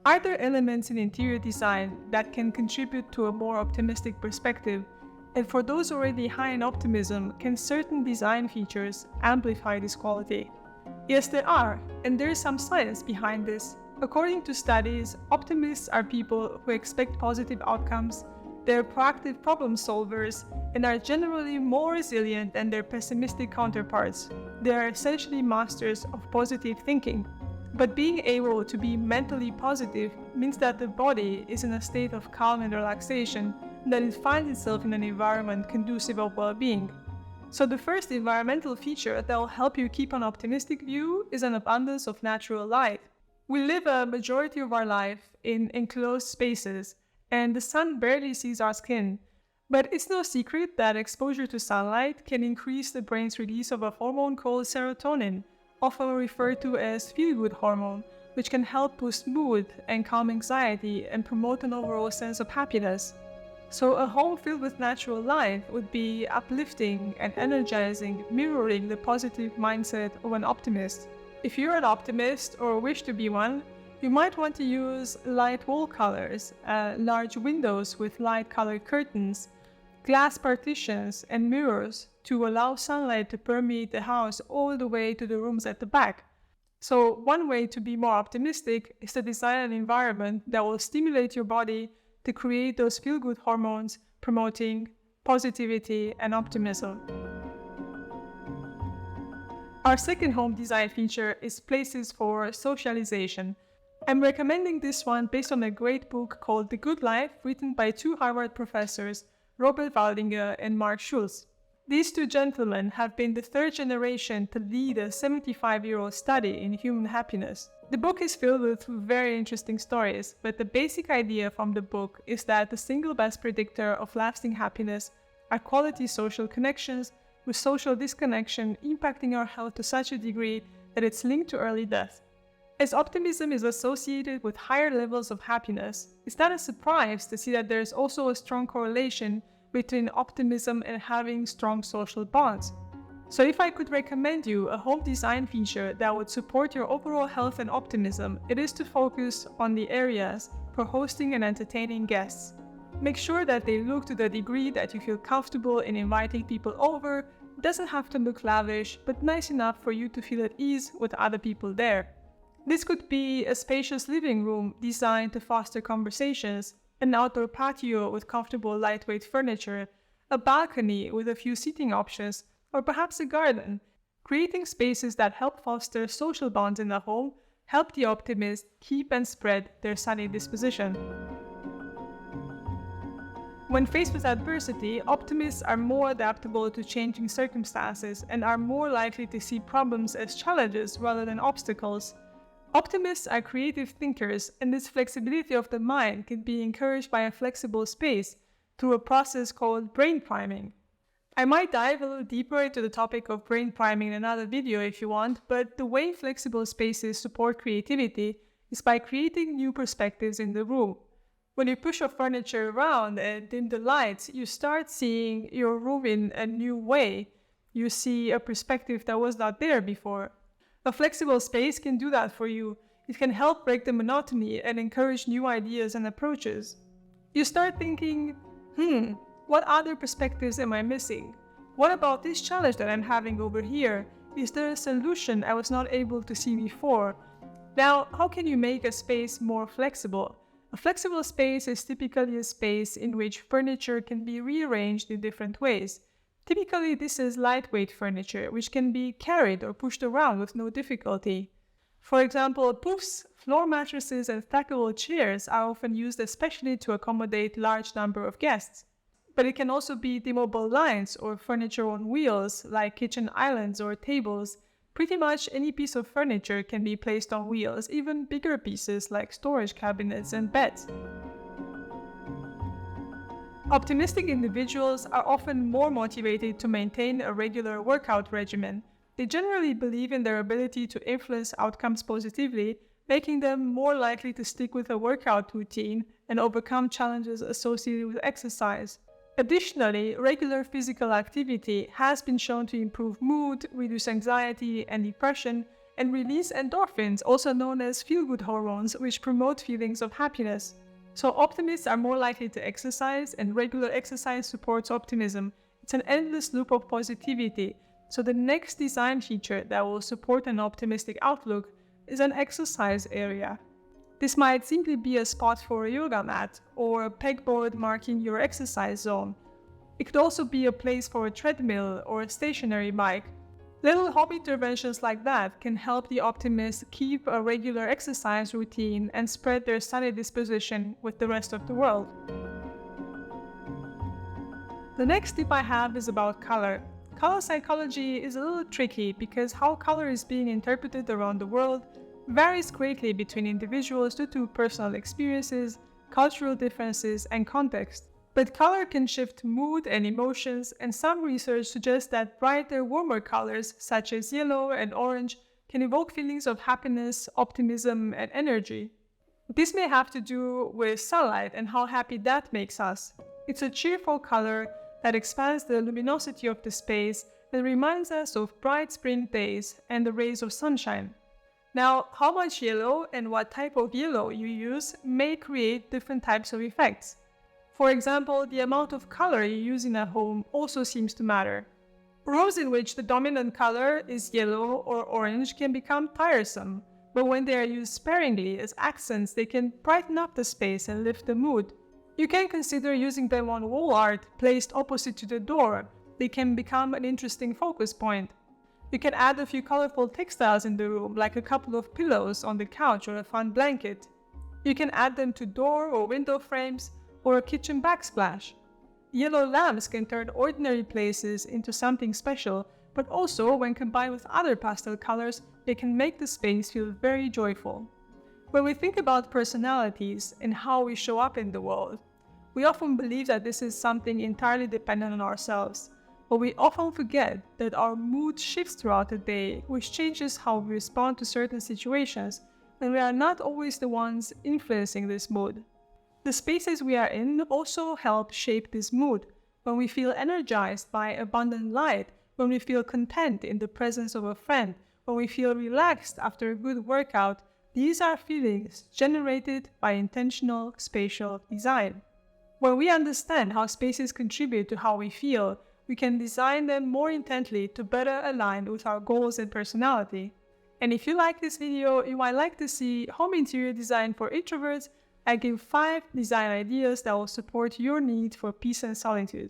Are there elements in interior design that can contribute to a more optimistic perspective? And for those already high in optimism, can certain design features amplify this quality? Yes, there are, and there is some science behind this. According to studies, optimists are people who expect positive outcomes, they're proactive problem solvers, and are generally more resilient than their pessimistic counterparts. They are essentially masters of positive thinking. But being able to be mentally positive means that the body is in a state of calm and relaxation, and that it finds itself in an environment conducive of well-being. So the first environmental feature that will help you keep an optimistic view is an abundance of natural light. We live a majority of our life in enclosed spaces, and the sun barely sees our skin. But it's no secret that exposure to sunlight can increase the brain's release of a hormone called serotonin, often referred to as feel-good hormone, which can help boost mood and calm anxiety and promote an overall sense of happiness. So a home filled with natural light would be uplifting and energizing, mirroring the positive mindset of an optimist. If you're an optimist or wish to be one, you might want to use light wall colors, large windows with light-colored curtains, glass partitions and mirrors to allow sunlight to permeate the house all the way to the rooms at the back. So one way to be more optimistic is to design an environment that will stimulate your body to create those feel-good hormones, promoting positivity and optimism. Our second home design feature is places for socialization. I'm recommending this one based on a great book called The Good Life, written by two Harvard professors, Robert Waldinger and Mark Schulz. These two gentlemen have been the third generation to lead a 75-year-old study in human happiness. The book is filled with very interesting stories, but the basic idea from the book is that the single best predictor of lasting happiness are quality social connections, with social disconnection impacting our health to such a degree that it's linked to early death. As optimism is associated with higher levels of happiness, it's not a surprise to see that there is also a strong correlation between optimism and having strong social bonds. So if I could recommend you a home design feature that would support your overall health and optimism, it is to focus on the areas for hosting and entertaining guests. Make sure that they look to the degree that you feel comfortable in inviting people over. It doesn't have to look lavish, but nice enough for you to feel at ease with other people there. This could be a spacious living room designed to foster conversations, an outdoor patio with comfortable lightweight furniture, a balcony with a few seating options, or perhaps a garden. Creating spaces that help foster social bonds in the home help the optimist keep and spread their sunny disposition. When faced with adversity, optimists are more adaptable to changing circumstances and are more likely to see problems as challenges rather than obstacles. Optimists are creative thinkers, and this flexibility of the mind can be encouraged by a flexible space through a process called brain priming. I might dive a little deeper into the topic of brain priming in another video if you want, but the way flexible spaces support creativity is by creating new perspectives in the room. When you push your furniture around and dim the lights, you start seeing your room in a new way. You see a perspective that was not there before. A flexible space can do that for you. It can help break the monotony and encourage new ideas and approaches. You start thinking, what other perspectives am I missing? What about this challenge that I'm having over here? Is there a solution I was not able to see before? Now, how can you make a space more flexible? A flexible space is typically a space in which furniture can be rearranged in different ways. Typically, this is lightweight furniture, which can be carried or pushed around with no difficulty. For example, poofs, floor mattresses, and stackable chairs are often used especially to accommodate large number of guests. But it can also be dimmable lines or furniture on wheels, like kitchen islands or tables. Pretty much any piece of furniture can be placed on wheels, even bigger pieces like storage cabinets and beds. Optimistic individuals are often more motivated to maintain a regular workout regimen. They generally believe in their ability to influence outcomes positively, making them more likely to stick with a workout routine and overcome challenges associated with exercise. Additionally, regular physical activity has been shown to improve mood, reduce anxiety and depression, and release endorphins, also known as feel-good hormones, which promote feelings of happiness. So optimists are more likely to exercise, and regular exercise supports optimism. It's an endless loop of positivity. So the next design feature that will support an optimistic outlook is an exercise area. This might simply be a spot for a yoga mat or a pegboard marking your exercise zone. It could also be a place for a treadmill or a stationary bike. Little home interventions like that can help the optimist keep a regular exercise routine and spread their sunny disposition with the rest of the world. The next tip I have is about color. Color psychology is a little tricky because how color is being interpreted around the world varies greatly between individuals due to personal experiences, cultural differences, and context. But color can shift mood and emotions, and some research suggests that brighter, warmer colors such as yellow and orange can evoke feelings of happiness, optimism, and energy. This may have to do with sunlight and how happy that makes us. It's a cheerful color that expands the luminosity of the space and reminds us of bright spring days and the rays of sunshine. Now, how much yellow and what type of yellow you use may create different types of effects. For example, the amount of color you use in a home also seems to matter. Rooms in which the dominant color is yellow or orange can become tiresome, but when they are used sparingly as accents, they can brighten up the space and lift the mood. You can consider using them on wall art placed opposite to the door. They can become an interesting focus point. You can add a few colorful textiles in the room, like a couple of pillows on the couch or a fun blanket. You can add them to door or window frames, or a kitchen backsplash. Yellow lamps can turn ordinary places into something special, but also when combined with other pastel colors, they can make the space feel very joyful. When we think about personalities and how we show up in the world, we often believe that this is something entirely dependent on ourselves, but we often forget that our mood shifts throughout the day, which changes how we respond to certain situations, and we are not always the ones influencing this mood. The spaces we are in also help shape this mood. When we feel energized by abundant light, when we feel content in the presence of a friend, when we feel relaxed after a good workout, these are feelings generated by intentional spatial design. When we understand how spaces contribute to how we feel, we can design them more intently to better align with our goals and personality. And if you like this video, you might like to see home interior design for introverts. I give 5 design ideas that will support your need for peace and solitude.